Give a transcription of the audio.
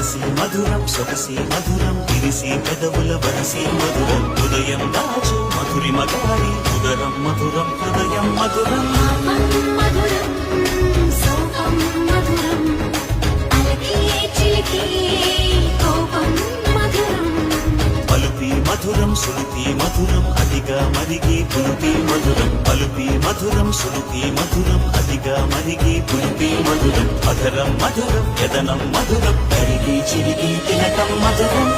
సరసి మధురం సొగసి మధురం విరిసి పెదవుల వరసి మధురం హృదయం దాచు మధురి మగాడి ఉదరం మధురం హృదయం మధురం మధురం సోపం మధురం అలకే చిలికే కోపం మధురం పలుపి మధురం సులుపి మధురం అదిగా మరిగి పులుపి మధురం పలుపి మధురం సులుపి మధురం అదిగా మరిగి పులుపి మధురం మధురం మధురం యదనం మధురం కరిగి చిరిగి తినటం మధురం